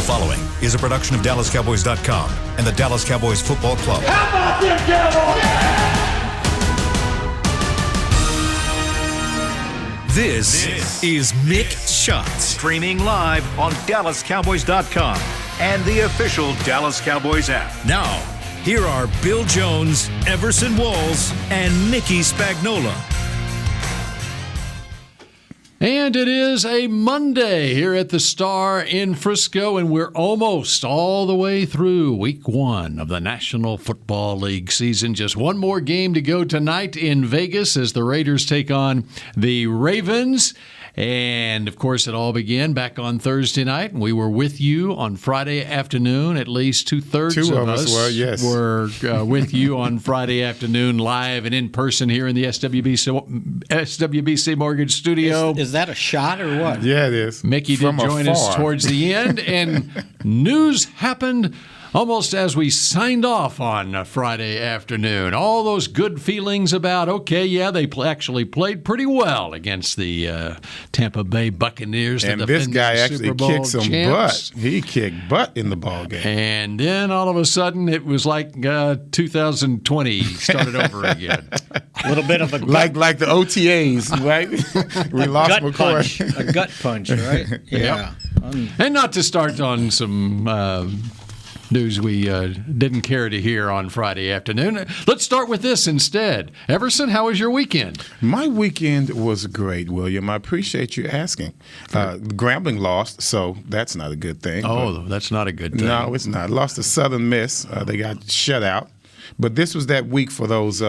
following is a production of DallasCowboys.com and the Dallas Cowboys Football Club. How about them Cowboys? This is Mick Shots. Streaming live on DallasCowboys.com and the official Dallas Cowboys app. Now, here are Bill Jones, Everson Walls, and Mickey Spagnola. And it is a Monday here at the Star in Frisco, and we're almost all the way through week one of the National Football League season. Just one more game to go tonight in Vegas as the Raiders take on the Ravens. And, of course, it all began back on Thursday night. We were with you on Friday afternoon. At least two-thirds of us were with you on Friday afternoon live and in person here in the SWBC Mortgage Studio. Is that a shot or what? Yeah, it is. Mickey did join us towards the end, and news happened almost as we signed off on Friday afternoon. All those good feelings about, they actually played pretty well against the Tampa Bay Buccaneers. And this guy actually kicked some butt. He kicked butt in the ball game. And then all of a sudden, it was like 2020 started over again. A little bit of a gut. Like the OTAs, right? We lost gut McCoy. punch. A gut punch, right? Yeah. Yep. And not to start on some news we didn't care to hear on Friday afternoon. Let's start with this instead. Everson, how was your weekend? My weekend was great, William. I appreciate you asking. Grambling lost, so that's not a good thing. Oh, that's not a good thing. No, it's not. Lost to Southern Miss. They got shut out. But this was that week for those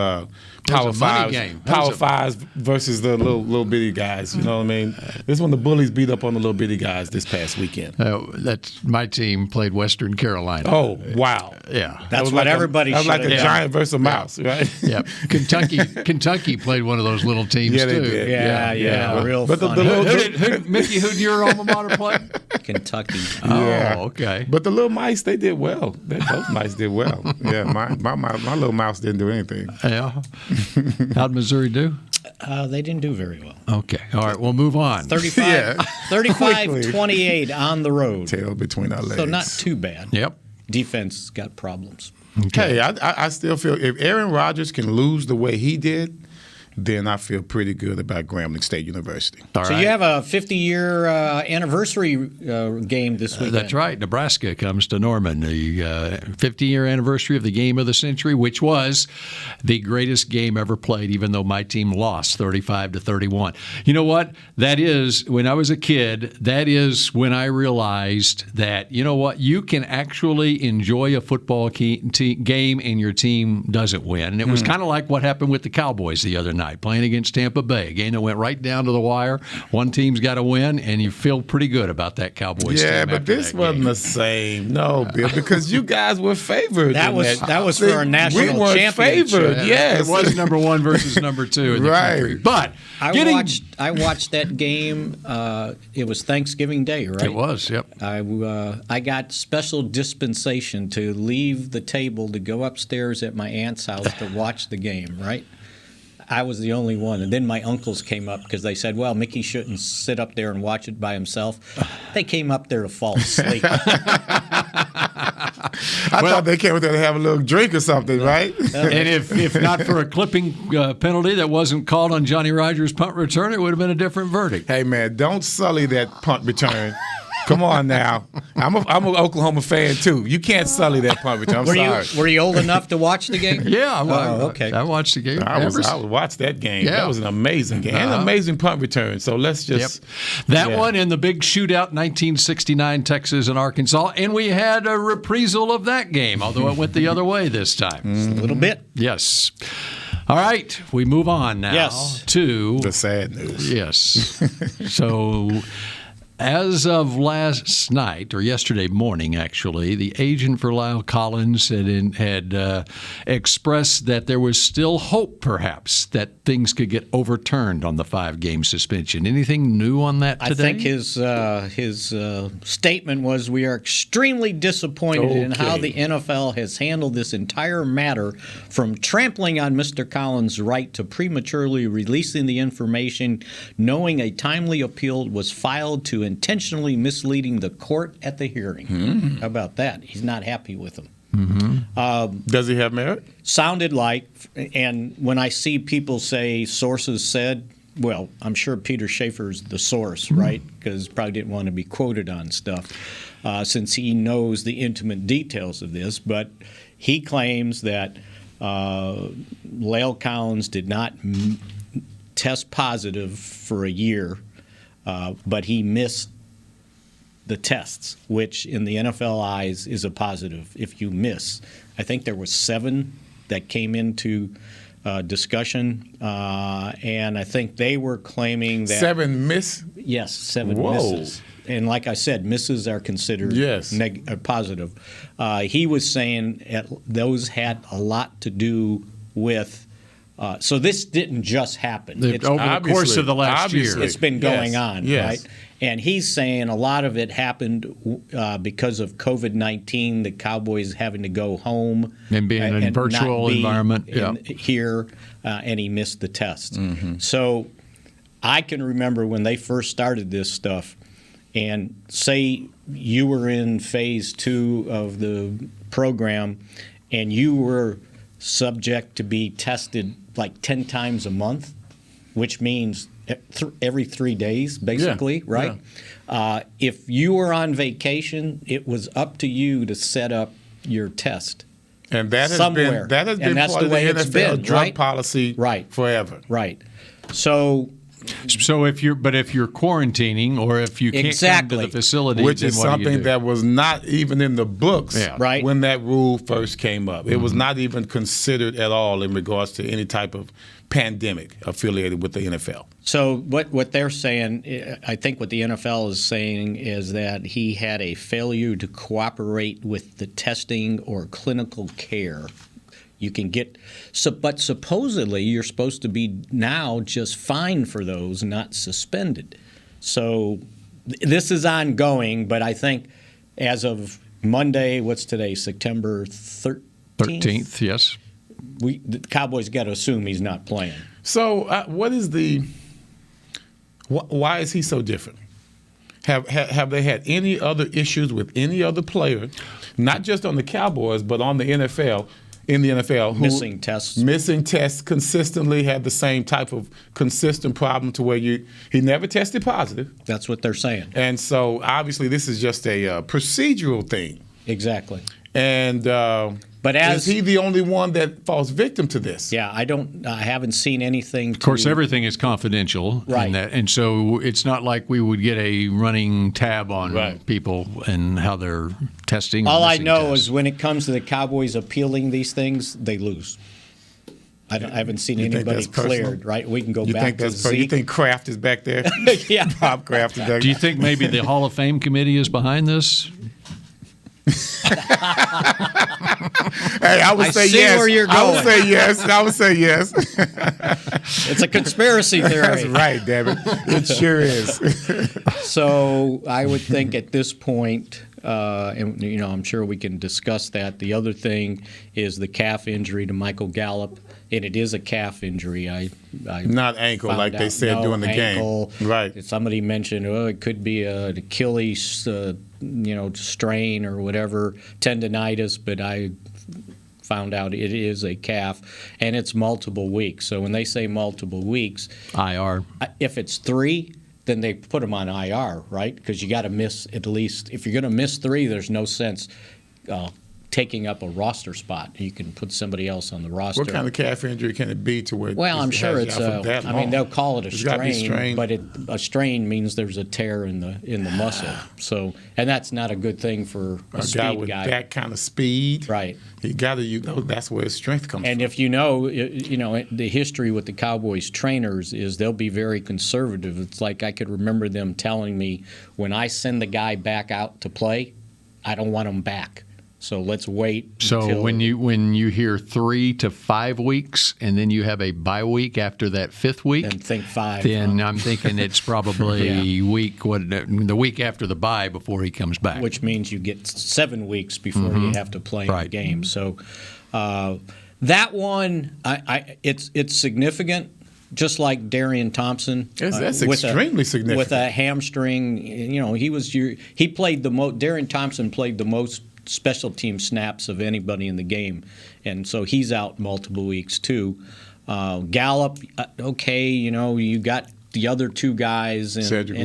Power Fives versus the little bitty guys. You know what I mean? This is when the bullies beat up on the little bitty guys this past weekend. That's my team played Western Carolina. Oh, wow. Yeah. That's what everybody should have done. That was like a giant versus a mouse, right? Yeah. Kentucky played one of those little teams, too. They did. Yeah. Real but fun. Mickey, who'd your alma mater play? Kentucky. Yeah. Oh, okay. But the little mice, they did well. Both mice did well. Yeah, my little mouse didn't do anything. Yeah. How'd Missouri do? They didn't do very well. Okay. All right. We'll move on. 35-28 on the road. Tail between our legs. So not too bad. Yep. Defense got problems. Okay. Hey, I still feel if Aaron Rodgers can lose the way he did, then I feel pretty good about Grambling State University. So you have a 50-year anniversary game this weekend. That's right. Nebraska comes to Norman, the 50-year anniversary of the game of the century, which was the greatest game ever played, even though my team lost 35-31. You know what? That is, when I was a kid, that is when I realized that, you know what, you can actually enjoy a football game and your team doesn't win. And it was kind of like what happened with the Cowboys the other night, playing against Tampa Bay, a game that went right down to the wire. One team's got to win, and you feel pretty good about that Cowboys team. Yeah, but this wasn't the same. No, Bill, because you guys were favored. That was for our national championship. Favored. Yes, it was number one versus number two in the country. But I watched that game. It was Thanksgiving Day, right? It was. Yep. I got special dispensation to leave the table to go upstairs at my aunt's house to watch the game. Right. I was the only one. And then my uncles came up because they said, well, Mickey shouldn't sit up there and watch it by himself. They came up there to fall asleep. I thought they came up there to have a little drink or something, right? And if not for a clipping penalty that wasn't called on Johnny Rodgers' punt return, it would have been a different verdict. Hey, man, don't sully that punt return. Come on now. I'm an Oklahoma fan, too. You can't sully that punt return. I'm sorry. Were you old enough to watch the game? Yeah. Okay. I watched the game. I would watch that game. Yeah. That was an amazing game. And an amazing punt return. So let's just... That one and the big shootout, 1969, Texas and Arkansas. And we had a reprisal of that game, although it went the other way this time. A little bit. Yes. All right. We move on now to... the sad news. Yes. So... As of last night, or yesterday morning, actually, the agent for Lyle Collins had expressed that there was still hope, perhaps, that things could get overturned on the 5-game suspension. Anything new on that today? I think his statement was, we are extremely disappointed in how the NFL has handled this entire matter, from trampling on Mr. Collins' right to prematurely releasing the information, knowing a timely appeal was filed to intentionally misleading the court at the hearing. How about that? He's not happy with him. Does he have merit? Sounded like, and when I see people say sources said, well, I'm sure Peter Schaefer's the source, right? Because probably didn't want to be quoted on stuff since he knows the intimate details of this. But he claims that Lael Collins did not test positive for a year, but he missed the tests, which in the NFL eyes is a positive if you miss. I think there was 7 that came into discussion, and I think they were claiming that 7 miss. Yes, 7 Whoa. misses. And like I said, misses are considered positive. He was saying those had a lot to do with. So this didn't just happen. Over the course of the last year. It's been going on, right? And he's saying a lot of it happened because of COVID-19, the Cowboys having to go home. And being in a virtual environment. Here, and he missed the test. So I can remember when they first started this stuff, and say you were in phase 2 of the program, and you were subject to be tested like 10 times a month, which means every 3 days, basically, right? Yeah. If you were on vacation, it was up to you to set up your test. And that has somewhere. been that's part the way of the it's NFL been, drug right? policy forever. Right. So if you're quarantining or if you can't come to the facility, which then is what do you something do? that was not even in the books right. when that rule first came up. It was not even considered at all in regards to any type of pandemic affiliated with the NFL. So what they're saying, I think what the NFL is saying is that he had a failure to cooperate with the testing or clinical care. You can get, but supposedly you're supposed to be now just fined for those, not suspended. So this is ongoing, but I think as of Monday, what's today, September 13th? 13th, yes. The Cowboys got to assume he's not playing. So why is he so different? Have they had any other issues with any other player, not just on the Cowboys, but on the NFL? In the NFL, missing tests consistently, had the same type of consistent problem to where he never tested positive. That's what they're saying. And so obviously this is just a procedural thing. Exactly. And but is he the only one that falls victim to this? Yeah, I haven't seen anything. Of course, everything is confidential, right? And so it's not like we would get a running tab on people and how they're testing. All I know is when it comes to the Cowboys appealing these things, they lose. I haven't seen anybody cleared. Right? We can go back to Zeke. You think Kraft is back there? Yeah, Bob Kraft is back there. Do you think maybe the Hall of Fame committee is behind this? Hey, I would say yes. Where you're going. I would say yes. It's a conspiracy theory. That's right, damn it. It sure is. So I would think at this point, and I'm sure we can discuss that. The other thing is the calf injury to Michael Gallup, and it is a calf injury. I not ankle like they said during the ankle. game. Right. Somebody mentioned, it could be an Achilles, strain or whatever, tendonitis, but I found out it is a calf, and it's multiple weeks. So when they say multiple weeks, IR. If it's 3, then they put him on IR, right? Because you got to miss at least. If you're going to miss 3, there's no sense taking up a roster spot. You can put somebody else on the roster. What kind of calf injury can it be to where? Well, I'm sure it's. They'll call it a strain, but a strain means there's a tear in the muscle. So, and that's not a good thing for a speed guy with that kind of speed. Right. He got to. That's where his strength comes from. And if the history with the Cowboys trainers is they'll be very conservative. It's like I could remember them telling me, when I send the guy back out to play, I don't want him back. So let's wait. So when you hear 3 to 5 weeks, and then you have a bye week after that 5th week, then think 5. Then I'm thinking it's probably the week after the bye before he comes back. Which means you get 7 weeks before you have to play in the game. So that one, it's significant. just like Darian Thompson. That's extremely significant. With a hamstring, he played the most. Darian Thompson played the most special team snaps of anybody in the game, and so he's out multiple weeks too. Gallup, okay, you got the other two guys and Cedric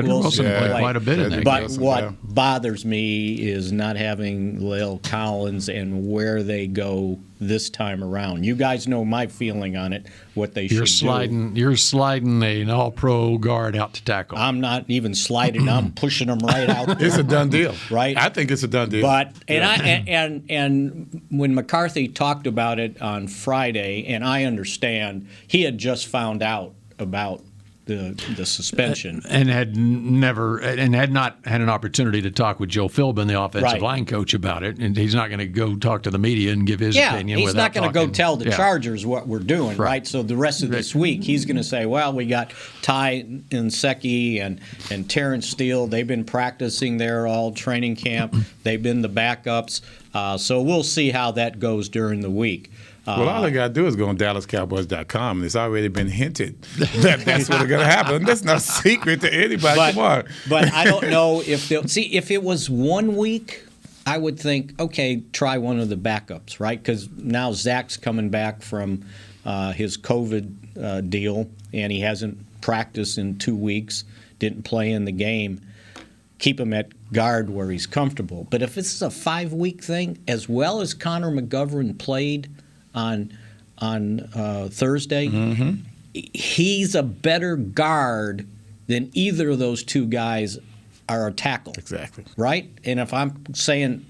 Wilson played quite a bit in that But game. what bothers me is not having La'el Collins and where they go this time around. You guys know my feeling on it, what they should do. You're sliding an all-pro guard out to tackle. I'm not even sliding. I'm pushing them right out there. It's a done deal. Right? I think it's a done deal. But and when McCarthy talked about it on Friday, and I understand, he had just found out about the suspension and had not had an opportunity to talk with Joe Philbin, the offensive line coach, about it, and he's not going to go talk to the media and give his opinion. He's not going to go tell the Yeah. Chargers what we're doing, right? So the rest of this week, he's going to say, "Well, we got Ty Nsekhe and Terrence Steele. They've been practicing there all training camp. They've been the backups. So we'll see how that goes during the week." Well, all they got to do is go on DallasCowboys.com, and it's already been hinted that that's what's going to happen. That's no secret to anybody. Come on. But I don't know if they'll – see, if it was 1 week, I would think, okay, try one of the backups, right? Because now Zach's coming back from his COVID deal, and he hasn't practiced in 2 weeks, didn't play in the game. Keep him at guard where he's comfortable. But if this is a 5-week thing, as well as Connor McGovern played – on Thursday, he's a better guard than either of those two guys are a tackle. Exactly. Right? And if I'm saying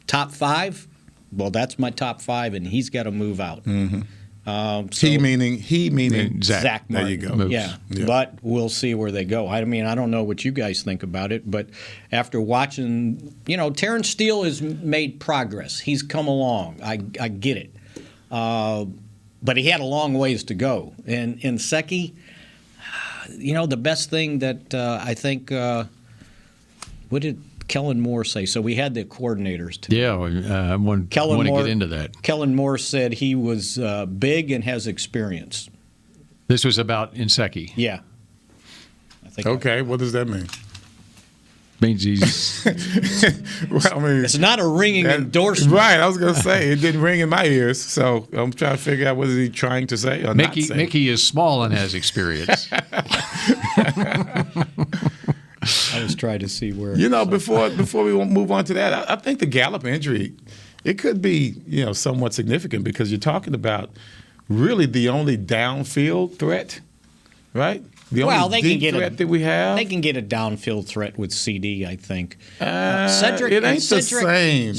top 5, well, that's my top 5, and he's got to move out. He meaning Zach There Martin. you go. Yeah. But we'll see where they go. I mean, I don't know what you guys think about it, but after watching, Terrence Steele has made progress. He's come along. I get it. But he had a long ways to go. And Nsekhe, the best thing that I think, what did Kellen Moore say? So we had the coordinators today. Yeah, I want to get into that. Kellen Moore said he was big and has experience. This was about Nsekhe. Yeah. I think Okay, what does that mean? Means he's Well, I mean, it's not a ringing endorsement. Right, I was going to say, it didn't ring in my ears, so I'm trying to figure out what is he trying to say or not say. Mickey is small and has experience. I was trying to see where. Before we move on to that, I think the Gallup injury, it could be somewhat significant because you're talking about really the only downfield threat, right? The only deep threat that we have. They can get a downfield threat with CD, I think. Cedric, it ain't the same.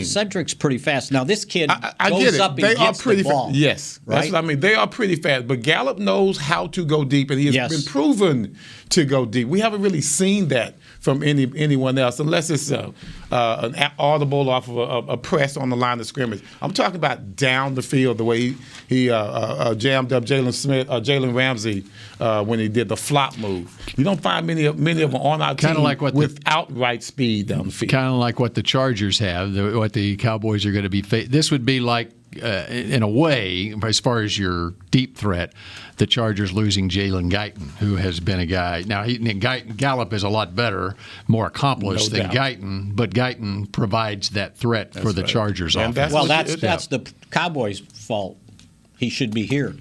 Cedric's pretty fast. Now this kid I goes get it. up and They gets are pretty the ball. Yes, right? that's what I mean. They are pretty fast, but Gallup knows how to go deep, and he has been proven to go deep. We haven't really seen that from anyone else, unless it's an audible off of a press on the line of scrimmage. I'm talking about down the field, the way he jammed up Jalen Ramsey when he did the flop move. You don't find many of them on our team with outright speed down the field. Kind of like what the Chargers have, what the Cowboys are going to be facing. This would be like, in a way, as far as your deep threat, the Chargers losing Jalen Guyton, who has been a guy. Now, Gallup is a lot better, more accomplished than Guyton, but Guyton provides that threat for the Chargers offense. That's the Cowboys' fault. He should be here.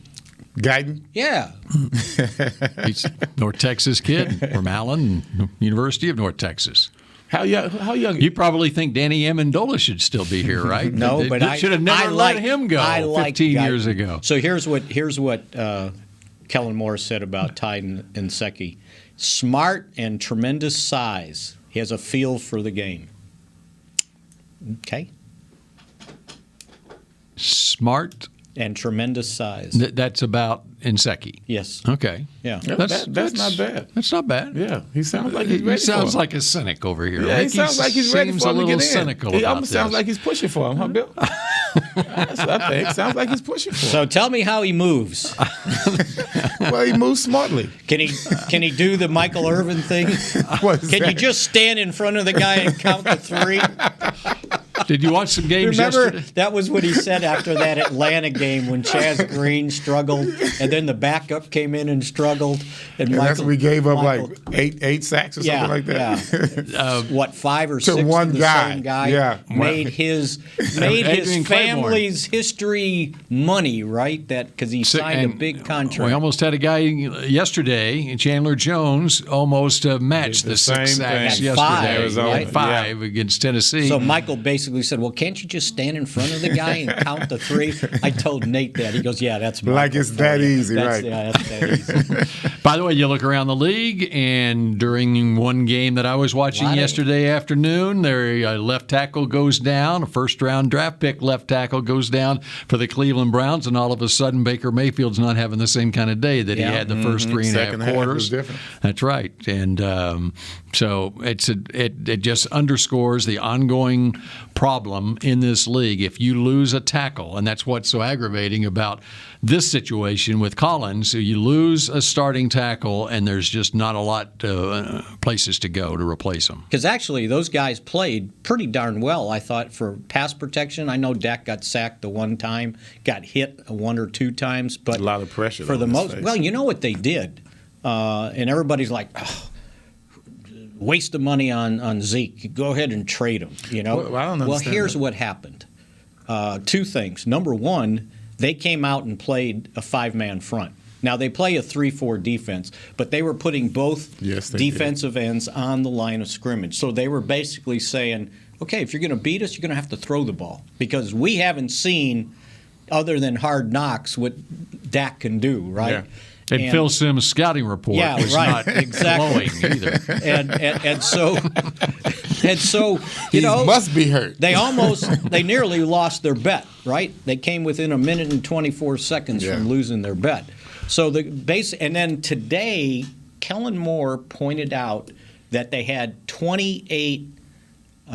Guyton? Yeah. He's North Texas kid from Allen, University of North Texas. How young? You probably think Danny Amendola should still be here, right? No, but I should have never let him go 15 years ago. So here's what Kellen Moore said about Ty Nsekhe. Smart and tremendous size. He has a feel for the game. Okay. Smart and tremendous size. That's about Nsekhe. Yes. Okay. Yeah. That's not bad. That's not bad. Yeah. He sounds like he's ready. He sounds like a cynic over here. Yeah, he sounds like he's ready for him to get in. Cynical He about almost sounds like he's pushing for him, huh, Bill? That's what I think. Sounds like he's pushing for him. So tell me how he moves. Well, he moves smartly. Can he do the Michael Irvin thing? Can you just stand in front of the guy and count to 3? Did you watch some games Remember, yesterday? that was what he said after that Atlanta game when Chaz Green struggled, and then the backup came in and struggled, and that's when we gave up Michael, like eight sacks or something like that. Yeah. What, 5 or 6 one to the guy. same guy? Yeah. Made his family's history money, right? That because he signed a big contract. We almost had a guy yesterday, Chandler Jones, almost matched the 6 sacks thing. yesterday. Five, right? 5 against Tennessee. So Michael basically said, "Well, can't you just stand in front of the guy and count the 3?" I told Nate that. He goes, "Yeah, that's Michael like it's that easy, right?" Yeah, that's that easy. By the way, you look around the league, and during one game that I was watching yesterday afternoon, their left tackle goes down, a first-round draft pick left tackle goes down for the Cleveland Browns, and all of a sudden Baker Mayfield's not having the same kind of day that he had the first 3.5 quarters. That's right, and so it just underscores the ongoing problem in this league. If you lose a tackle, and that's what's so aggravating about this situation with Collins, so you lose a starting tackle, and there's just not a lot places to go to replace them. Because actually, those guys played pretty darn well, I thought, for pass protection. I know Dak got sacked the one time, got hit 1 or 2 times, but a lot of pressure for the most. Well, you know what they did, and everybody's like, oh, waste of money on Zeke. Go ahead and trade him. You know. Well, I don't understand. Well, here's what happened. 2 things. Number one, they came out and played a 5-man front. Now, they play a 3-4 defense, but they were putting both defensive ends on the line of scrimmage. So they were basically saying, okay, if you're going to beat us, you're going to have to throw the ball because we haven't seen, other than Hard Knocks, what Dak can do, right? Yeah. And Phil Simms' scouting report was not glowing either. And so you know, must be hurt. They nearly lost their bet, right? They came within 1 minute and 24 seconds from losing their bet. So and then today, Kellen Moore pointed out that they had 28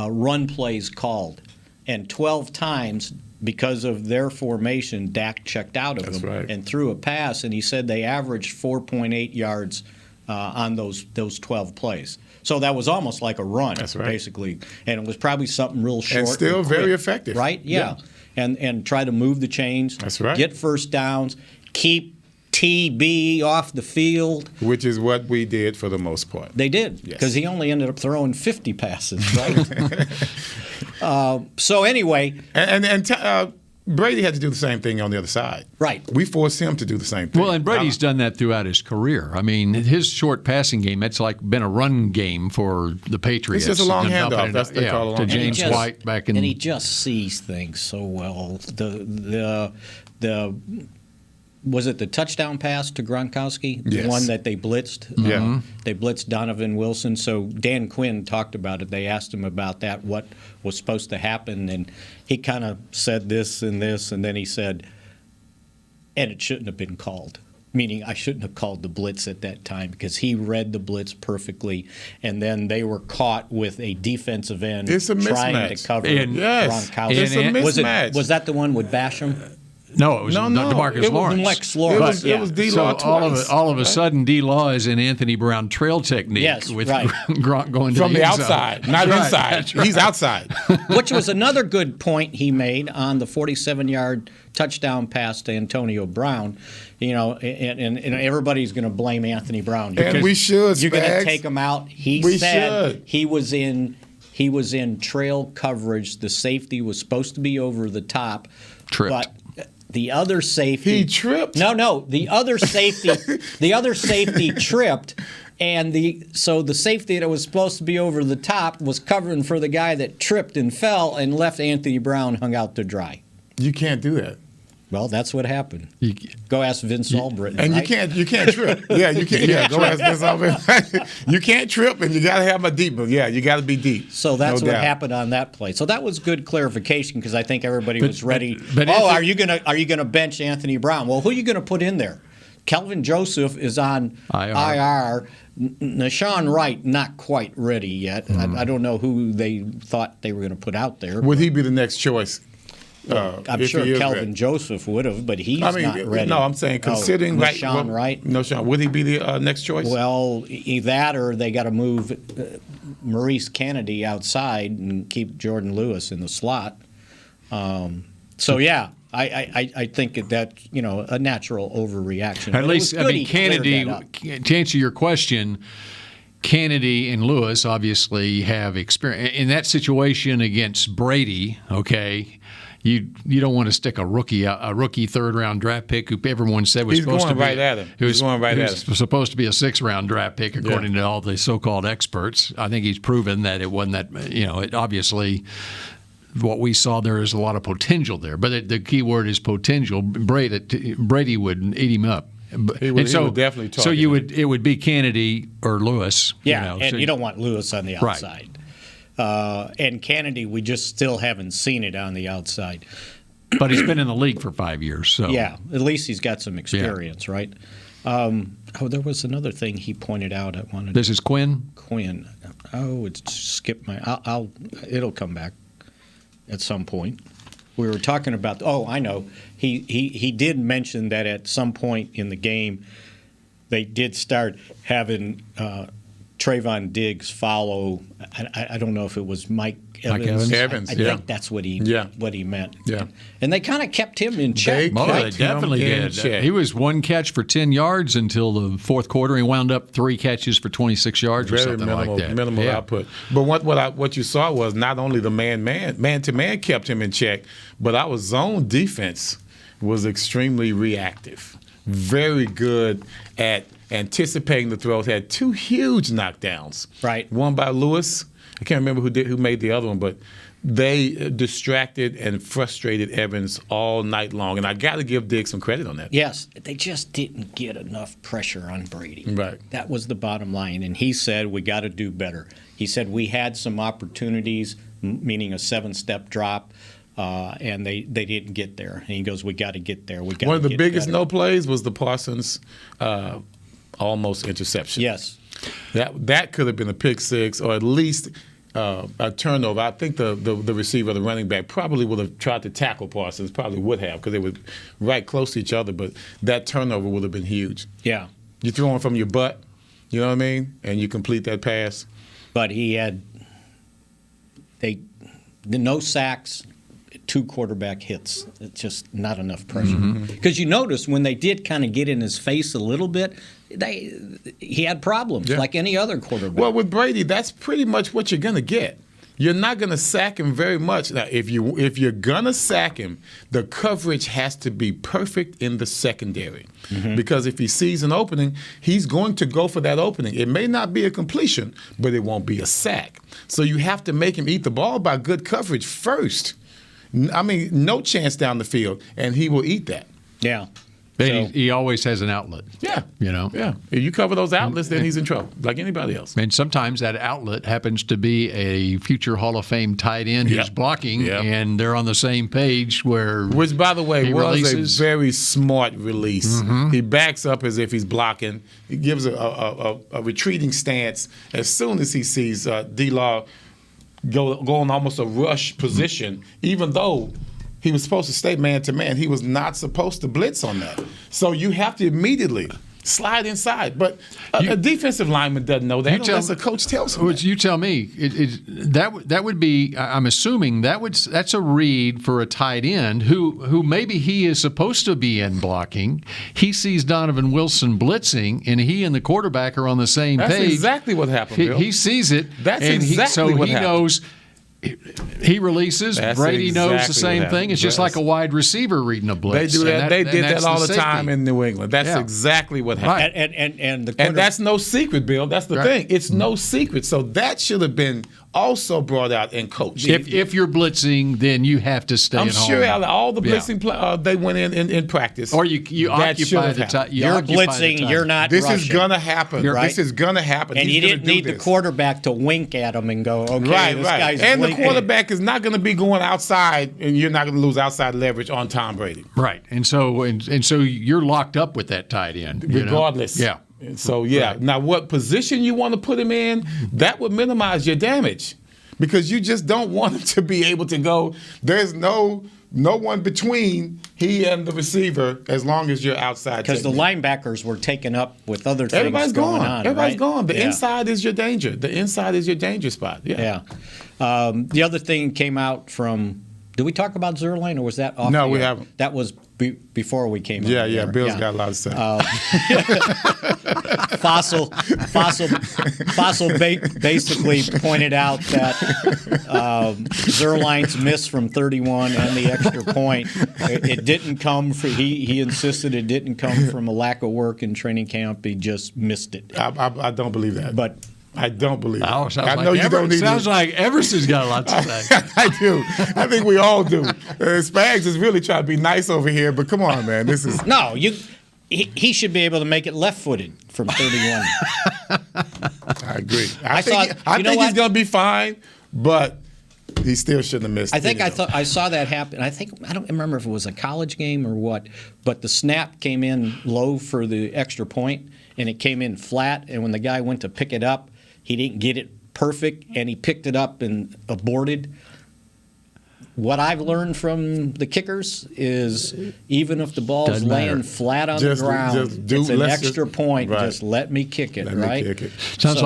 run plays called, and 12 times. Because of their formation, Dak checked out of them and threw a pass, and he said they averaged 4.8 yards on those 12 plays. So that was almost like a run, basically. And it was probably something real short. And still very effective. Right? Yeah. And try to move the chains. That's right. Get first downs. Keep TB off the field. Which is what we did for the most part. They did, because he only ended up throwing 50 passes, right? So anyway. And Brady had to do the same thing on the other side. Right. We forced him to do the same thing. Well, and Brady's done that throughout his career. I mean, his short passing game, that's like been a run game for the Patriots. It's just a long handoff. That's what they call a long to James White back in. And he just sees things so well. Was it the touchdown pass to Gronkowski? The one that they blitzed? Yeah. They blitzed Donovan Wilson. So Dan Quinn talked about it. They asked him about that, what was supposed to happen. And he kind of said this, and then he said, and it shouldn't have been called. Meaning I shouldn't have called the blitz at that time because he read the blitz perfectly. And then they were caught with a defensive end trying to cover Gronkowski. It's a mismatch. Was that the one with Basham? No, it was DeMarcus Lawrence. Lex Lawrence. It was D-Law twice. All of a sudden, D-Law is in Anthony Brown trail technique with Gronk going to from the outside. Not inside. He's outside. Which was another good point he made on the 47-yard touchdown pass to Antonio Brown. You know, and everybody's going to blame Anthony Brown. And we should. You're going to take him out. He said he was in trail coverage. The safety was supposed to be over the top. Tripped. But the other safety. He tripped. No. The other safety tripped, and the safety that was supposed to be over the top was covering for the guy that tripped and fell and left Anthony Brown hung out to dry. You can't do that. Well, that's what happened. Go ask Vince Albritton. And right? you can't trip. Yeah, you can't. Yeah, go ask Vince Albritton. You can't trip, and you got to have a deep. Yeah, you got to be deep. So that's what happened on that play. So that was good clarification because I think everybody was ready. Are you gonna bench Anthony Brown? Well, who are you gonna put in there? Kelvin Joseph is on IR. Nashawn Wright not quite ready yet. I don't know who they thought they were going to put out there. Would he be the next choice? I'm sure Kelvin Joseph would have, but he's not ready. No, I'm saying considering Sean Wright. No, Sean. Would he be the next choice? Well, that or they got to move Maurice Kennedy outside and keep Jordan Lewis in the slot. I think that's a natural overreaction. At least, Kennedy. To answer your question, Kennedy and Lewis obviously have experience in that situation against Brady. Okay, you don't want to stick a rookie third-round draft pick who everyone said was supposed to be right at him. He's going right at him. Supposed to be a sixth-round draft pick according to all the so-called experts. I think he's proven that it wasn't that. It obviously. What we saw there is a lot of potential there, but the key word is potential. Brady would eat him up. He would definitely target him. It would be Kennedy or Lewis. Yeah, you don't want Lewis on the outside. Right. And Kennedy, we just still haven't seen it on the outside. But he's been in the league for 5 years. So yeah, at least he's got some experience, right? There was another thing he pointed out. I wanted. This is Quinn. Oh, it skipped my. It'll come back at some point. We were talking about. Oh, I know. He did mention that at some point in the game, they did start having Trayvon Diggs follow. I don't know if it was Mike Evans. Evans, I think that's what he meant. Yeah. And they kind of kept him in check. They definitely did. He was one catch for 10 yards until the fourth quarter. He wound up 3 catches for 26 yards or something like that. Minimal output. But what you saw was not only the man-to-man kept him in check, but our zone defense was extremely reactive. Very good at anticipating the throws. Had 2 huge knockdowns. Right. One by Lewis. I can't remember who made the other one, but they distracted and frustrated Evans all night long. And I got to give Diggs some credit on that. Yes, they just didn't get enough pressure on Brady. Right. That was the bottom line. And he said, we got to do better. He said, we had some opportunities, meaning a 7-step drop, and they didn't get there. And he goes, we got to get there. One of the biggest no plays was the Parsons almost interception. Yes. That could have been a pick six or at least a turnover. I think the receiver, the running back, probably would have tried to tackle Parsons, probably would have because they were right close to each other, but that turnover would have been huge. Yeah. You throw him from your butt, you know what I mean, and you complete that pass. But he had no sacks, 2 quarterback hits. It's just not enough pressure. Because you notice when they did kind of get in his face a little bit, he had problems like any other quarterback. Well, with Brady, that's pretty much what you're going to get. You're not going to sack him very much. Now, if you're going to sack him, the coverage has to be perfect in the secondary. Because if he sees an opening, he's going to go for that opening. It may not be a completion, but it won't be a sack. So you have to make him eat the ball by good coverage first. I mean, no chance down the field, and he will eat that. Yeah. He always has an outlet. Yeah. Yeah. If you cover those outlets, then he's in trouble, like anybody else. And sometimes that outlet happens to be a future Hall of Fame tight end who's blocking, and they're on the same page which, by the way, was releases. a very smart release. He backs up as if he's blocking. He gives a retreating stance. As soon as he sees D-Law go on almost a rush position, even though he was supposed to stay man-to-man. He was not supposed to blitz on that. So you have to immediately slide inside. But a defensive lineman doesn't know that unless a coach tells him that. You tell me. That would be, I'm assuming, that's a read for a tight end who maybe he is supposed to be in blocking. He sees Donovan Wilson blitzing, and he and the quarterback are on the same page. That's exactly what happened, Bill. He sees it. That's exactly what happened. Knows. He releases. That's Brady knows exactly the same thing. It's just like a wide receiver reading a blitz. They do that. They did that all the safety. time in New England. That's exactly what happened. Right. And that's no secret, Bill. That's the thing. It's no secret. So that should have been also brought out and coached. If you're blitzing, then you have to stay at home. I'm sure out of all the blitzing they went in practice. Or you occupy the time. You're blitzing. You're not This rushing. is going to happen. Right? This is going to happen. And you didn't need the quarterback to wink at him and go, okay, this guy's And blinking. the quarterback is not going to be going outside, and you're not going to lose outside leverage on Tom Brady. Right. And so you're locked up with that tight end. Regardless. Yeah. So, right. Now, what position you want to put him in, that would minimize your damage because you just don't want him to be able to go. There's no no one between he and the receiver as long as you're outside. Because the linebackers were taken up with other things Everybody's going gone. on. Everybody's right? gone. The inside is your danger. The inside is your danger spot. Yeah. The other thing came out from. Did we talk about Zerline, or was that off? No, the we air? haven't. That was before we came. Yeah, on the yeah. air. Bill's got a lot to say. Fossil basically pointed out that Zerline's miss from 31 and the extra point, it didn't come from. He insisted it didn't come from a lack of work in training camp. He just missed it. I don't believe that. But I don't believe it. Oh, I know you don't need sounds like Everson's got a lot to say. I do. I think we all do. Spags is really trying to be nice over here, but come on, man. This is no, he should be able to make it left-footed from 31. I agree. I thought- think he's going to be fine, but he still shouldn't have missed. I think I saw that happen. I don't remember if it was a college game or what, but the snap came in low for the extra point, and it came in flat. And when the guy went to pick it up, he didn't get it perfect, and he picked it up and aborted. What I've learned from the kickers is even if the ball's Doesn't laying matter. flat on the ground, it's an extra point. right. Just let me kick it, Let me right? kick it. Sounds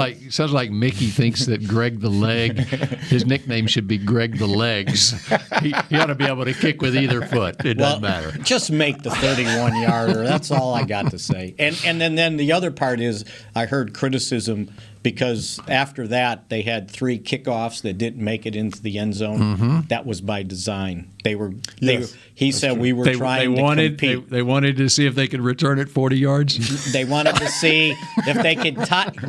like Mickey thinks that Greg the Leg, his nickname should be Greg the Legs. He ought to be able to kick with either foot. It doesn't matter. Just make the 31-yarder. That's all I got to say. And then the other part is I heard criticism because after that they had 3 kickoffs that didn't make it into the end zone. Mm-hmm. That was by design. Yes, He said we were trying to compete. They wanted to see if they could return it 40 yards. They wanted to see if they could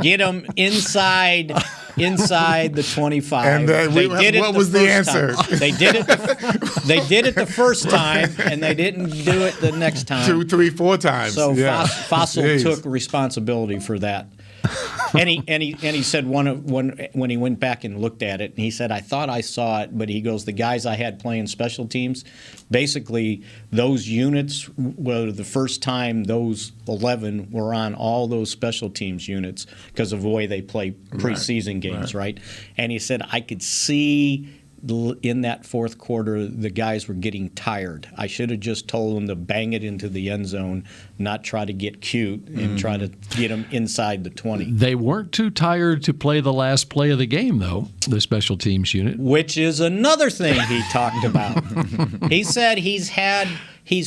get them inside the 25. And what was the answer? They did it. They did it the first time, and they didn't do it the next time. 2, 3, 4 times. So yeah. Fossil Jeez. took responsibility for that. And he said when he went back and looked at it, and he said, I thought I saw it, but he goes, the guys I had playing special teams, basically those units were the first time those 11 were on all those special teams units because of the way they play preseason games, right? And he said, I could see in that fourth quarter, the guys were getting tired. I should have just told them to bang it into the end zone, not try to get cute and try to get them inside the 20. They weren't too tired to play the last play of the game, though, the special teams unit. Which is another thing he talked about. He said he's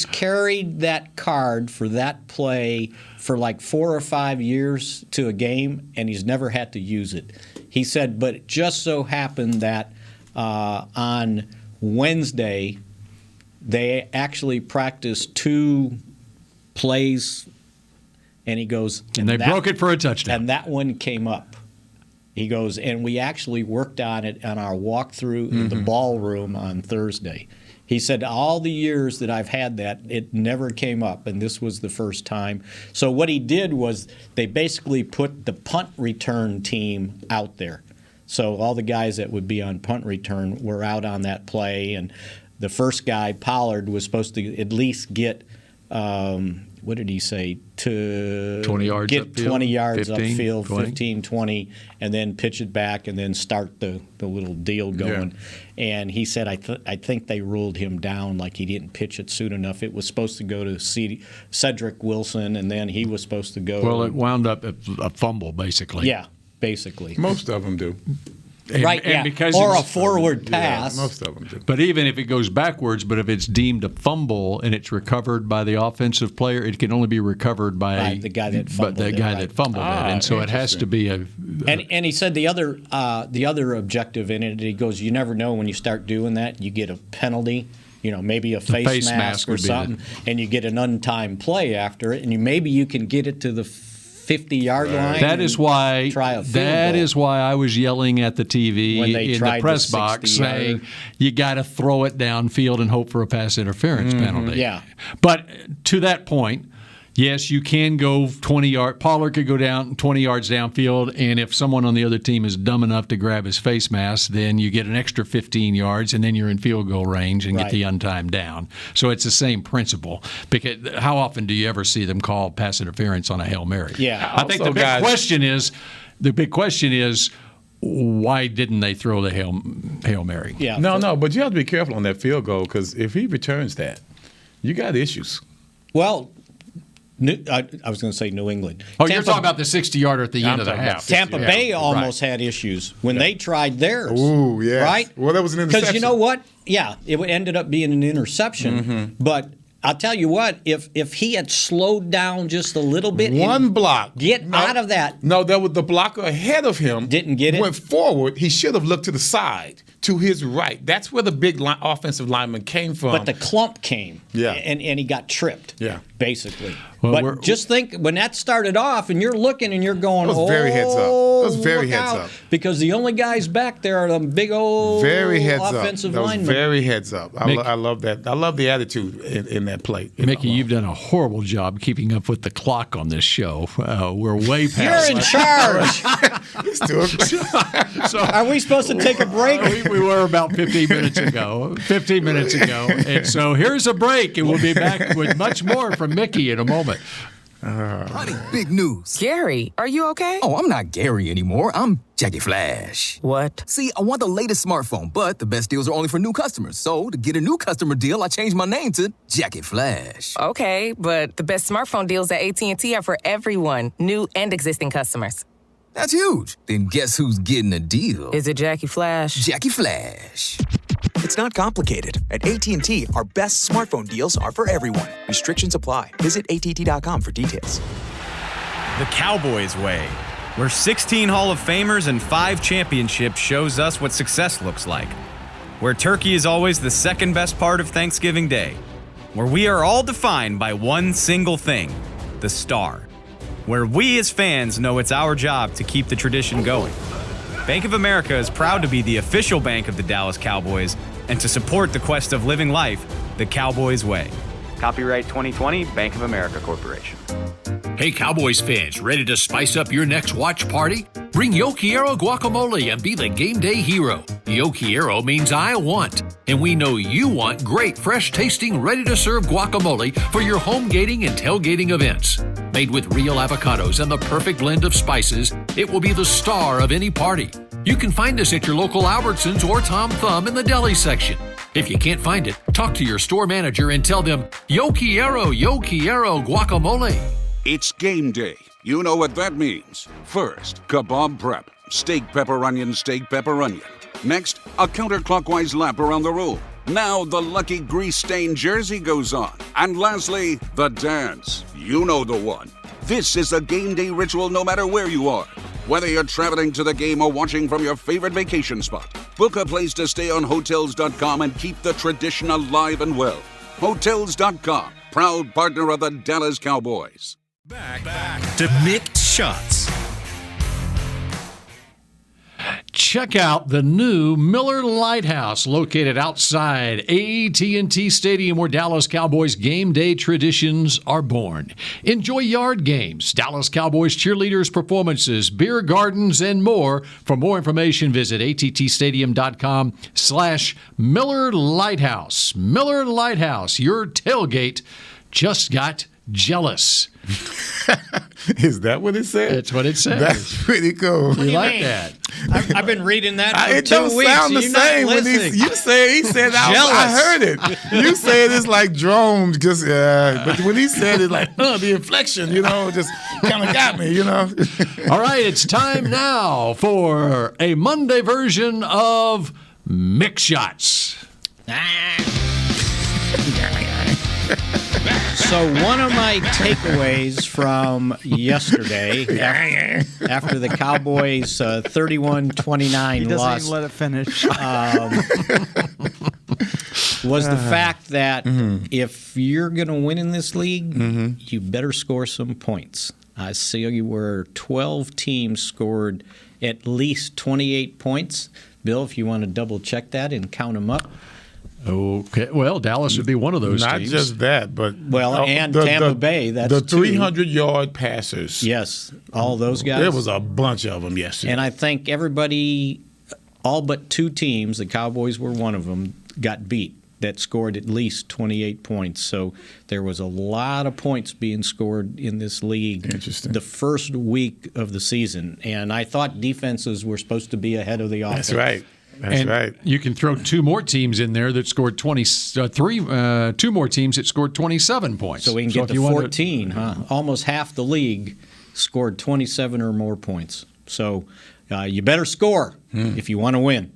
carried that card for that play for like 4 or 5 years to a game, and he's never had to use it. He said, but it just so happened that on Wednesday, they actually practiced 2 plays, and he goes, And they broke it for a touchdown. and that one came up. He goes, and we actually worked on it on our walkthrough in the ballroom on Thursday. He said, all the years that I've had that, it never came up, and this was the first time. So what he did was they basically put the punt return team out there. So all the guys that would be on punt return were out on that play, and the first guy, Pollard, was supposed to at least get, what did he say, to 20 yards get upfield, 20 yards 15, upfield, 20. 15, 20, and then pitch it back and then start the little deal going. And he said, I think they ruled him down, like he didn't pitch it soon enough. It was supposed to go to Cedric Wilson, and then he was supposed to go. Well, it wound up a fumble, basically. Yeah, basically. Most of them do. Right, and yeah. because Or a it's- forward pass. Yeah, most of them do. But even if it goes backwards, but if it's deemed a fumble and it's recovered by the offensive player, it can only be recovered by the guy that fumbled it, right. that fumbled it. And so it has to be a And he said the other objective in it, he goes, you never know when you start doing that, you get a penalty, maybe a face mask or would be something, and you get an untimed play after it, and maybe you can get it to the 50-yard line. That is why. Try a field That goal. is why I was yelling at the TV When they in tried the press the box 60-yarder. saying you got to throw it downfield and hope for a pass interference penalty. Yeah. But to that point, yes, you can go 20 yards. Pollard could go down 20 yards downfield, and if someone on the other team is dumb enough to grab his face mask, then you get an extra 15 yards, and then you're in field goal range and get Right. the untimed down. So it's the same principle. Because how often do you ever see them call pass interference on a Hail Mary? Yeah. I think Also, the big guys- question is, why didn't they throw the Hail Mary? Yeah. No, but you have to be careful on that field goal because if he returns that, you got issues. Well, I was going to say New England. Oh, you're talking about the 60-yarder at the end of the half. Tampa Bay almost had issues when they tried theirs. Ooh, yeah. Right? Well, that was an interception. Because you know what? Yeah, it ended up being an interception. But I'll tell you what, if he had slowed down just a little bit. One block. Out of that. No, that was the blocker ahead of him. Didn't get it. Went forward. He should have looked to the side, to his right. That's where the big offensive lineman came from. But the clump came. Yeah. And he got tripped. Yeah. Basically. Well, but just think, when that started off and you're looking and you're going, It was very heads up. It was very look heads out, up. Because the only guys back there are the big old very heads offensive up. That was linemen. very heads up. Mick, I love that. I love the attitude in that play. Mickey, you've done a horrible job keeping up with the clock on this show. We're way past. You're in charge. So, Are we supposed to take a break? we were about 15 minutes ago. And so here's a break, and we'll be back with much more from Mickey in a moment. Honey, big news. Gary, are you okay? Oh, I'm not Gary anymore. I'm Jackie Flash. What? See, I want the latest smartphone, but the best deals are only for new customers. So, to get a new customer deal, I changed my name to Jackie Flash. Okay, but the best smartphone deals at AT&T are for everyone, new and existing customers. That's huge. Then guess who's getting a deal? Is it Jackie Flash? Jackie Flash. It's not complicated. At AT&T, our best smartphone deals are for everyone. Restrictions apply. Visit att.com for details. The Cowboys way, where 16 Hall of Famers and 5 championships shows us what success looks like. Where turkey is always the second best part of Thanksgiving Day. Where we are all defined by one single thing, the star. Where we as fans know it's our job to keep the tradition going. Bank of America is proud to be the official bank of the Dallas Cowboys and to support the quest of living life the Cowboys way. Copyright 2020, Bank of America Corporation. Hey, Cowboys fans, ready to spice up your next watch party? Bring Yo Quiero guacamole and be the game day hero. Yo Quiero means I want, and we know you want great, fresh-tasting, ready-to-serve guacamole for your home gating and tailgating events. Made with real avocados and the perfect blend of spices, it will be the star of any party. You can find us at your local Albertsons or Tom Thumb in the deli section. If you can't find it, talk to your store manager and tell them, Yo Quiero guacamole. It's game day. You know what that means. First, kebab prep. Steak, pepper, onion, steak, pepper, onion. Next, a counterclockwise lap around the room. Now the lucky grease-stained jersey goes on. And lastly, the dance. You know the one. This is a game day ritual no matter where you are. Whether you're traveling to the game or watching from your favorite vacation spot, book a place to stay on Hotels.com and keep the tradition alive and well. Hotels.com, proud partner of the Dallas Cowboys. Back to Mick Shots. Check out the new Miller Lighthouse located outside AT&T Stadium where Dallas Cowboys game day traditions are born. Enjoy yard games, Dallas Cowboys cheerleaders performances, beer gardens, and more. For more information, visit attstadium.com/Miller Lighthouse. Miller Lighthouse, your tailgate just got jealous. Is that what it said? That's what it says. That's pretty cool. You like that? I've been reading that for it 2 don't weeks. sound the same when you say he said I heard it. You said it's like drones, just but when he said it, like the inflection, just kind of got me, All right, it's time now for a Monday version of Mick Shots. So one of my takeaways from yesterday, after the Cowboys 31-29 loss, even let it finish, was the fact that if you're going to win in this league, you better score some points. I see where 12 teams scored at least 28 points. Bill, if you want to double check that and count them up. Okay, well, Dallas would be one of those Not teams. just that, but and Tampa Bay. That's the 300-yard passers. Yes, all those guys. There was a bunch of them yesterday, and I think everybody, all but 2 teams, the Cowboys were one of them, got beat. that scored at least 28 points. So there was a lot of points being scored in this league the first week of the season. And I thought defenses were supposed to be ahead of the offense. That's right. That's right. You can throw two more teams in there that scored 2 more teams that scored 27 points. So we can get to 14, huh? Almost half the league scored 27 or more points. So you better score if you want to win.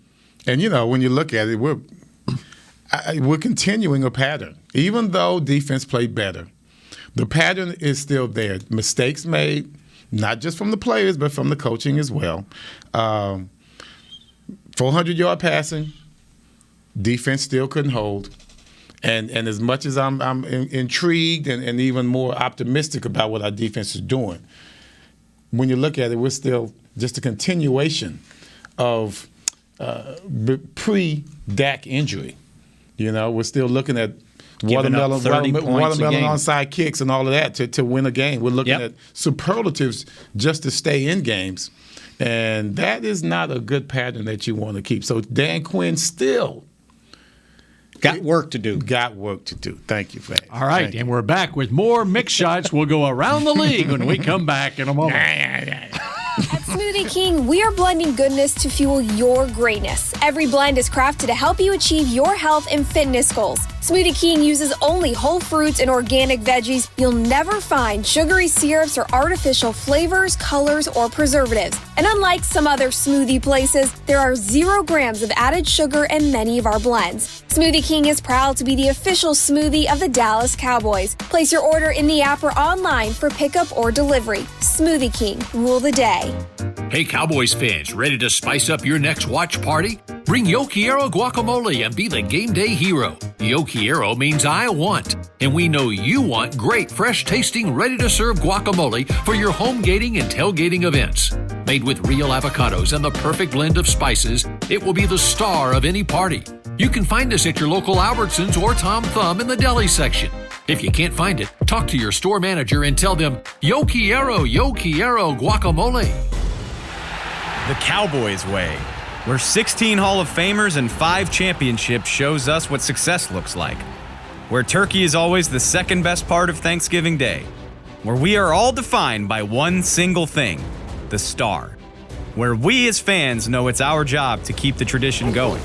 And, when you look at it, we're continuing a pattern. Even though defense played better, the pattern is still there. Mistakes made, not just from the players, but from the coaching as well. 400-yard passing, defense still couldn't hold. And as much as I'm intrigued and even more optimistic about what our defense is doing, when you look at it, we're still just a continuation of pre-Dak injury. We're still looking at watermelon onside kicks and all of that to win a game. We're looking at superlatives just to stay in games. And that is not a good pattern that you want to keep. So Dan Quinn still got work to do. Thank you for that. All right, and we're back with more Mick Shots. We'll go around the league when we come back in a moment. At Smoothie King, we are blending goodness to fuel your greatness. Every blend is crafted to help you achieve your health and fitness goals. Smoothie King uses only whole fruits and organic veggies. You'll never find sugary syrups or artificial flavors, colors, or preservatives. And unlike some other smoothie places, there are 0 grams of added sugar in many of our blends. Smoothie King is proud to be the official smoothie of the Dallas Cowboys. Place your order in the app or online for pickup or delivery. Smoothie King, rule the day. Hey, Cowboys fans, ready to spice up your next watch party? Bring Yo Quiero guacamole and be the game day hero. Yo Quiero means I want, and we know you want great, fresh-tasting, ready-to-serve guacamole for your home gating and tailgating events. Made with real avocados and the perfect blend of spices, it will be the star of any party. You can find us at your local Albertsons or Tom Thumb in the deli section. If you can't find it, talk to your store manager and tell them, Yo Quiero guacamole. The Cowboys way, where 16 Hall of Famers and 5 championships shows us what success looks like. Where turkey is always the second best part of Thanksgiving Day. Where we are all defined by one single thing, the star. Where we as fans know it's our job to keep the tradition going.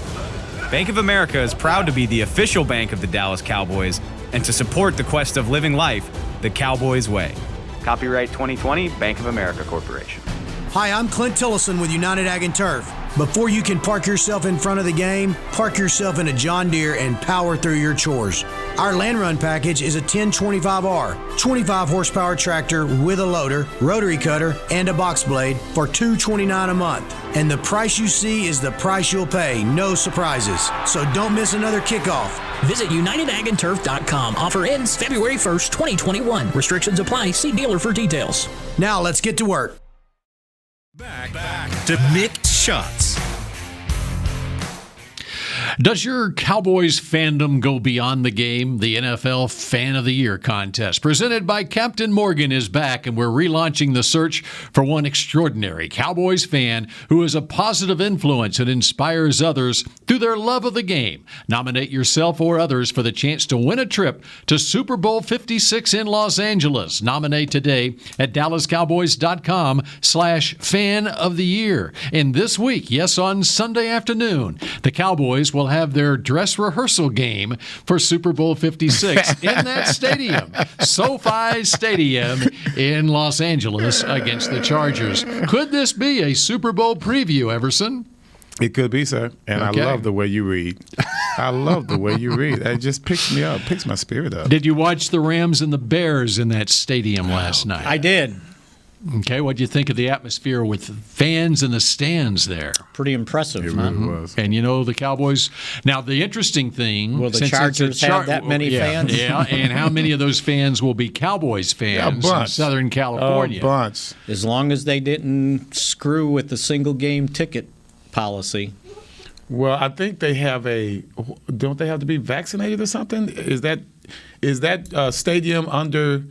Bank of America is proud to be the official bank of the Dallas Cowboys and to support the quest of living life the Cowboys way. Copyright 2020, Bank of America Corporation. Hi, I'm Clint Tillison with United Ag and Turf. Before you can park yourself in front of the game, park yourself in a John Deere and power through your chores. Our Land Run package is a 1025R, 25 horsepower tractor with a loader, rotary cutter, and a box blade for $229 a month. And the price you see is the price you'll pay, no surprises. So don't miss another kickoff. Visit UnitedAgAndTurf.com. Offer ends February 1st, 2021. Restrictions apply. See dealer for details. Now let's get to work. Back to Mick Shots. Does your Cowboys fandom go beyond the game? The NFL Fan of the Year contest, presented by Captain Morgan, is back, and we're relaunching the search for one extraordinary Cowboys fan who is a positive influence and inspires others through their love of the game. Nominate yourself or others for the chance to win a trip to Super Bowl 56 in Los Angeles. Nominate today at DallasCowboys.com/Fan of the Year. And this week, yes, on Sunday afternoon, the Cowboys will have their dress rehearsal game for Super Bowl 56 in that stadium, SoFi Stadium in Los Angeles against the Chargers. Could this be a Super Bowl preview, Everson? It could be, sir. And okay. I love the way you read. I love the way you read. It just picks me up, picks my spirit up. Did you watch the Rams and the Bears in that stadium last night? I did. Okay, what do you think of the atmosphere with fans in the stands there? Pretty impressive. It really was. And the Cowboys. Now, the interesting thing. Will the Chargers have that many fans? Yeah, and how many of those fans will be Cowboys fans in Southern California? A bunch. As long as they didn't screw with the single game ticket policy. Well, I think they have don't they have to be vaccinated or something? Is that stadium under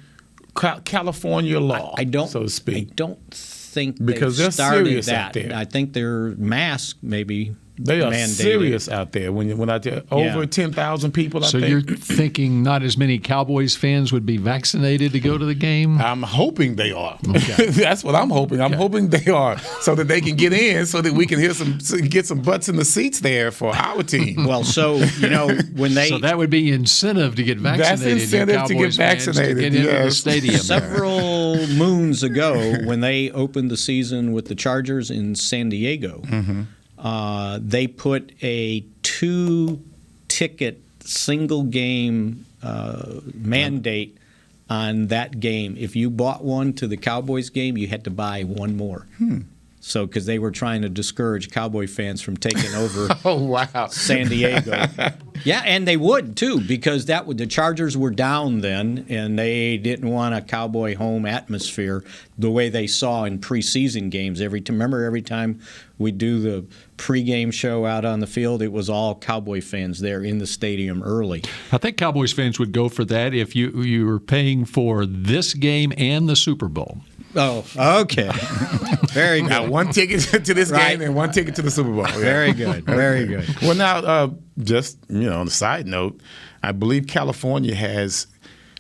California law, so to speak? I don't think because they've started serious that. out there. I think their mask maybe They are mandated. serious out there. When I tell over 10,000 people out there. So you're thinking not as many Cowboys fans would be vaccinated to go to the game? I'm hoping they are. Okay. That's what I'm hoping. I'm hoping they are, so that they can get in, so that we can get some butts in the seats there for our team. Well, so when they so that would be incentive to get vaccinated. That's incentive to get vaccinated. To get into the stadium. Several moons ago, when they opened the season with the Chargers in San Diego. Mm-hmm. They put a 2-ticket single game mandate on that game. If you bought one to the Cowboys game, you had to buy one more. So, because they were trying to discourage Cowboy fans from taking over San Diego. Yeah, and they would too, because the Chargers were down then, and they didn't want a Cowboy home atmosphere the way they saw in preseason games. Remember every time we do the pregame show out on the field, it was all Cowboy fans there in the stadium early. I think Cowboys fans would go for that if you were paying for this game and the Super Bowl. Oh, okay. Very good. Now, one ticket to this game and one ticket to the Super Bowl. Yeah. Very good. Very good. Well, now, just on a side note, I believe California has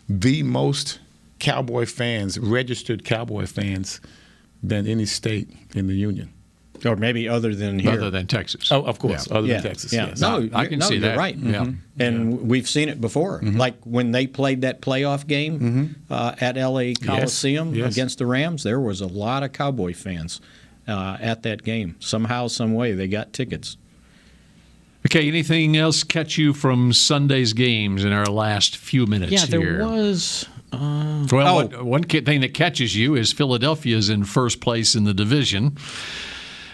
the most Cowboy fans, registered Cowboy fans, than any state in the union. Or maybe other than here. Other than Texas. Oh, of course. Other than Texas, yes. No, I can see that. You're right. Yeah. And we've seen it before. Like when they played that playoff game at L.A. Coliseum against the Rams, there was a lot of Cowboy fans at that game. Somehow, some way, they got tickets. Okay, anything else catch you from Sunday's games in our last few minutes here? Yeah, there was... one thing that catches you is Philadelphia's in first place in the division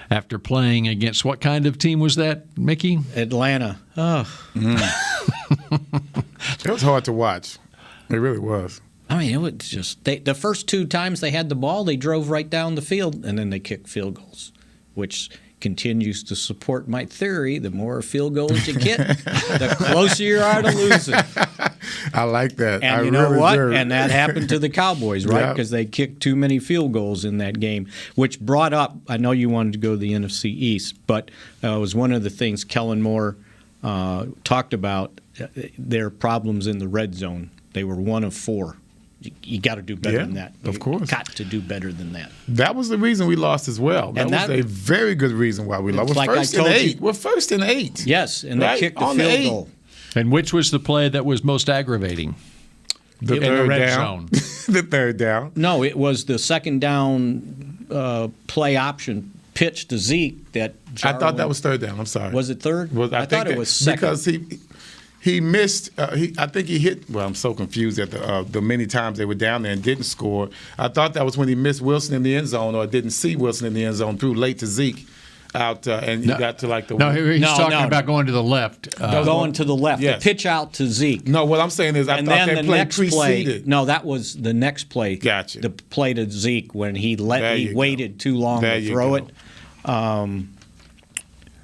after playing against what kind of team was that, Mickey? Atlanta. Oh. It was hard to watch. It really was. I mean, it was just the first 2 times they had the ball, they drove right down the field, and then they kicked field goals, which continues to support my theory. The more field goals you get, the closer you are to losing. I like that. And you know what? And that happened to the Cowboys, right? Because they kicked too many field goals in that game, which brought up, I know you wanted to go to the NFC East, but it was one of the things Kellen Moore talked about, their problems in the red zone. They were 1 of 4. You got to do better than that. Of course. Got to do better than that. That was the reason we lost as well. That was a very good reason why we lost. We're first in 8. We're first in 8. Yes, and they kicked the field goal. And which was the play that was most aggravating? The third down. The third down. No, it was the second down play option pitch to Zeke that I thought that was third down. I'm sorry. Was it third? I thought it was second. Because he missed. I think he hit. Well, I'm so confused at the many times they were down there and didn't score. I thought that was when he missed Wilson in the end zone, or didn't see Wilson in the end zone, threw late to Zeke out, and he got to like the. No, he's talking about going to the left. Going to the left. Yes. The pitch out to Zeke. No, what I'm saying is I thought that play preceded. No, that was the next play. Gotcha. The play to Zeke when he waited too long to throw it.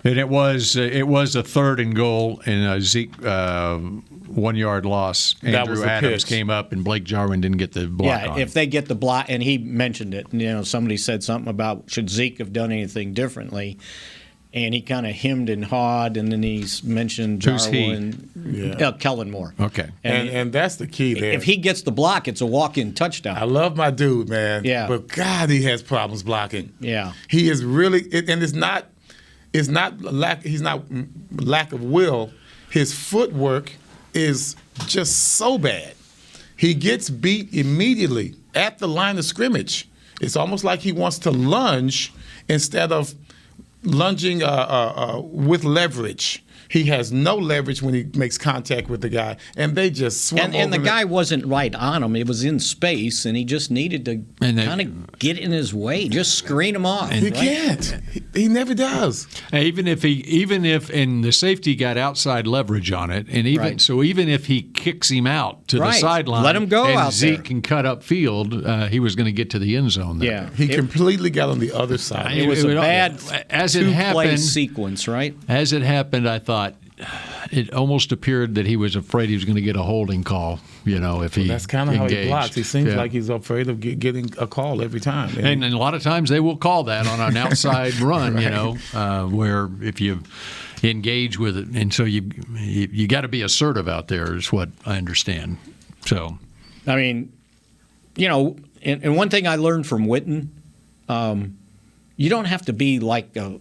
And it was a 3rd and goal, and Zeke 1-yard loss. Andrew Adams came up, and Blake Jarwin didn't get the block. Yeah, if they get the block, and he mentioned it. Somebody said something about should Zeke have done anything differently, and he kind of hemmed and hawed, and then he's mentioned Jarwin, Kellen Moore. Okay, and that's the key there. If he gets the block, it's a walk-in touchdown. I love my dude, man. Yeah, but God, he has problems blocking. Yeah, he is really, and it's not lack. He's not lack of will. His footwork is just so bad. He gets beat immediately at the line of scrimmage. It's almost like he wants to lunge instead of lunging with leverage. He has no leverage when he makes contact with the guy, and they just swim over. And the guy wasn't right on him. It was in space, and he just needed to kind of get in his way, just screen him off. He can't. He never does. Even if and the safety got outside leverage on it, and even if he kicks him out to the sideline, let him go and out Zeke there. can cut up field, he was going to get to the end zone there. Yeah, he completely got on the other side. It was a bad as it happened sequence, right? As it happened, I thought, it almost appeared that he was afraid he was going to get a holding call, if he that's kind of how he blocks. He seems like he's afraid of getting a call every time. And a lot of times they will call that on an outside run, right. Where if you engage with it. And so you got to be assertive out there is what I understand. So, I mean, and one thing I learned from Witten, you don't have to be like a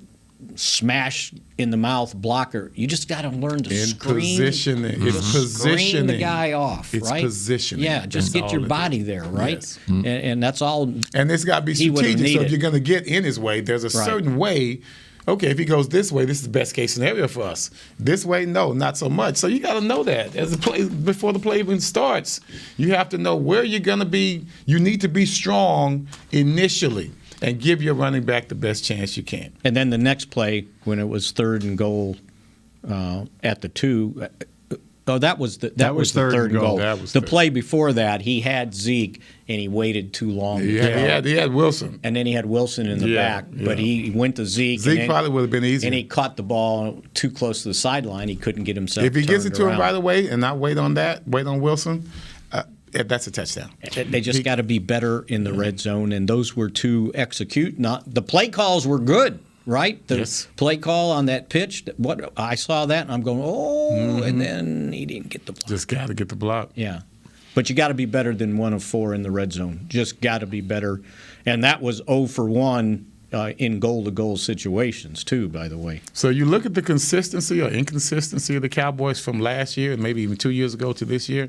smash in the mouth blocker. You just got to learn to screen the guy off. It's right? positioning. Yeah, just get your body there, right? Yes. And that's all. And it's got to be strategic. So if you're going to get in his way, there's a certain way. Okay, if he goes this way, this is the best case scenario for us. This way, no, not so much. So you got to know that as a play before the play even starts. You have to know where you're going to be. You need to be strong initially and give your running back the best chance you can. And then the next play, when it was 3rd and goal at the 2. That was the third and goal. The play before that, he had Zeke, and he waited too long. He had Wilson. And then he had Wilson in the back. But he went to Zeke. Zeke probably would have been easier. And he caught the ball too close to the sideline. He couldn't get himself If he gets it to around. him right away and not wait on Wilson, that's a touchdown. They just got to be better in the red zone, and those were to execute. The play calls were good. Right? The play call on that pitch, I saw that, and I'm going, and then he didn't get the block. Just got to get the block. Yeah. But you got to be better than 1 of 4 in the red zone. Just got to be better. And that was 0 for 1 in goal-to-goal situations, too, by the way. So you look at the consistency or inconsistency of the Cowboys from last year, and maybe even 2 years ago to this year,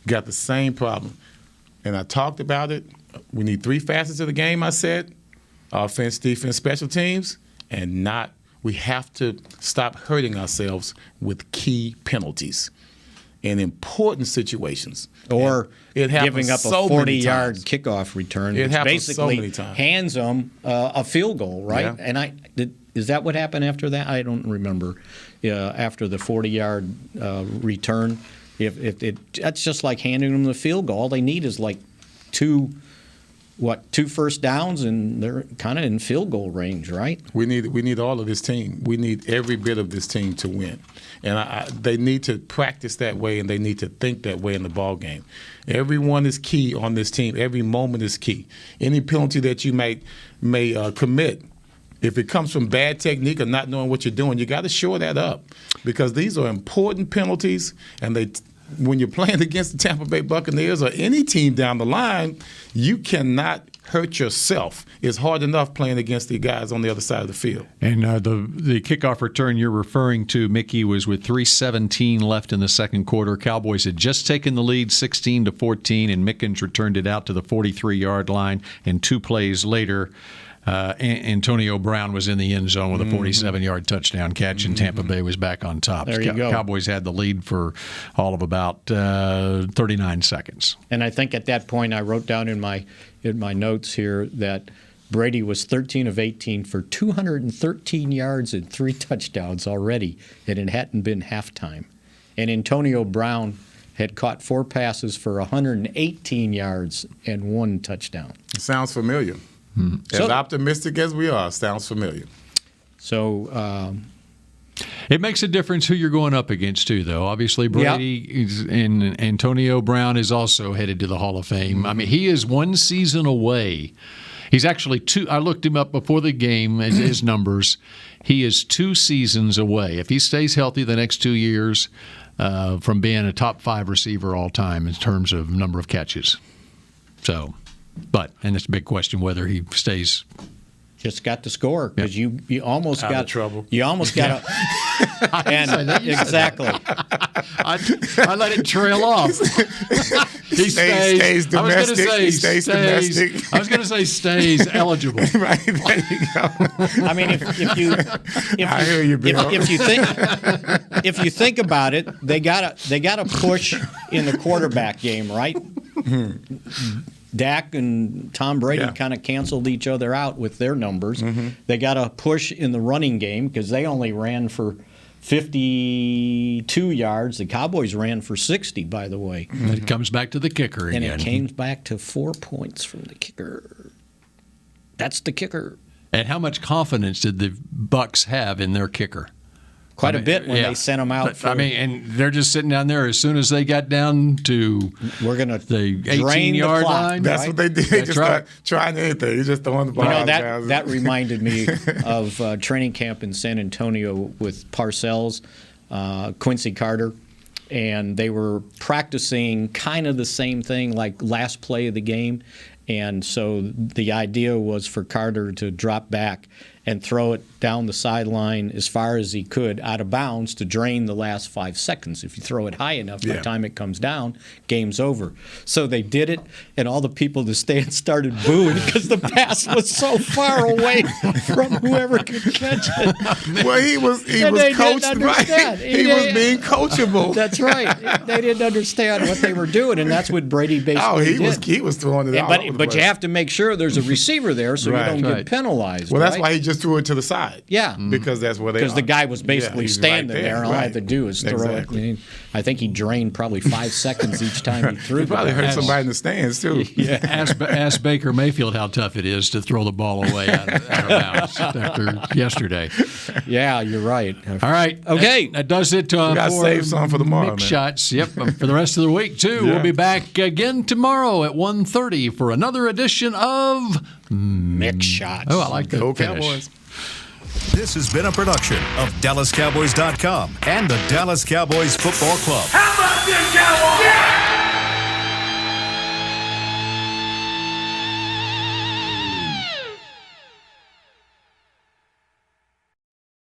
got the same problem. And I talked about it. We need 3 facets of the game, I said. Offense, defense, special teams. And we have to stop hurting ourselves with key penalties in important situations. Or giving up a 40-yard kickoff return, which basically hands them a field goal, right? Yeah. And is that what happened after that? I don't remember. After the 40-yard return, that's just like handing them the field goal. All they need is like 2 first downs, and they're kind of in field goal range, right? We need all of this team. We need every bit of this team to win. And they need to practice that way, and they need to think that way in the ball game. Everyone is key on this team. Every moment is key. Any penalty that you may commit, if it comes from bad technique or not knowing what you're doing, you got to shore that up, because these are important penalties, and when you're playing against the Tampa Bay Buccaneers or any team down the line, you cannot hurt yourself. It's hard enough playing against the guys on the other side of the field. And the kickoff return you're referring to, Mickey, was with 3:17 left in the second quarter. Cowboys had just taken the lead 16-14, and Mickens returned it out to the 43-yard line. And 2 plays later, Antonio Brown was in the end zone with a 47-yard touchdown catch, and Tampa Bay was back on top. There you go. Cowboys had the lead for all of about 39 seconds. And I think at that point I wrote down in my notes here that Brady was 13 of 18 for 213 yards and 3 touchdowns already, and it hadn't been halftime. And Antonio Brown had caught 4 passes for 118 yards and 1 touchdown. It sounds familiar. As optimistic as we are, sounds familiar. So it makes a difference who you're going up against, too, though. Obviously, Brady and Antonio Brown is also headed to the Hall of Fame. I mean, he is 1 season away. He's actually 2. I looked him up before the game, his numbers. He is 2 seasons away. If he stays healthy the next 2 years, from being a top 5 receiver all time in terms of number of catches. And it's a big question whether he stays. Just got to score because you almost out got of trouble. You almost got to. Exactly. I let it trail off. He stays domestic. He stays domestic. I was going to say stays eligible. Right, there you go. I mean, I hear you, Bill. If you think about it, they gotta push in the quarterback game, right? Dak and Tom Brady kind of canceled each other out with their numbers. They got to push in the running game because they only ran for 52 yards. The Cowboys ran for 60, by the way. It comes back to the kicker again. And it came back to 4 points from the kicker. That's the kicker. And how much confidence did the Bucs have in their kicker? quite a bit when they sent them out. And they're just sitting down there. As soon as they got down to the 18-yard line, that's what they did. They just start trying anything. He's just throwing the ball. That reminded me of training camp in San Antonio with Parcells, Quincy Carter. And they were practicing kind of the same thing, like last play of the game. And so the idea was for Carter to drop back and throw it down the sideline as far as he could out of bounds to drain the last 5 seconds. If you throw it high enough, by the time it comes down, game's over. So they did it, and all the people in the stands started booing because the pass was so far away from whoever could catch it. Well, he was coached right. He was being coachable. That's right. They didn't understand what they were doing, and that's what Brady basically did. He was throwing it out. But you have to make sure there's a receiver there so you don't get penalized. Well, that's why he just threw it to the side. Yeah. Because that's where they are. Because the guy was basically standing there, and all I had to do is throw it. I think he drained probably 5 seconds each time he threw it. He probably hurt somebody in the stands, too. Yeah. Ask Baker Mayfield how tough it is to throw the ball away out of bounds after yesterday. Yeah, you're right. All right. Okay. That does it we got to save some for tomorrow, Mick Shots. Yep. For the rest of the week, too. Yeah. We'll be back again tomorrow at 1:30 for another edition of Mick Shots. Oh, I like that. Go Cowboys. This has been a production of DallasCowboys.com and the Dallas Cowboys Football Club.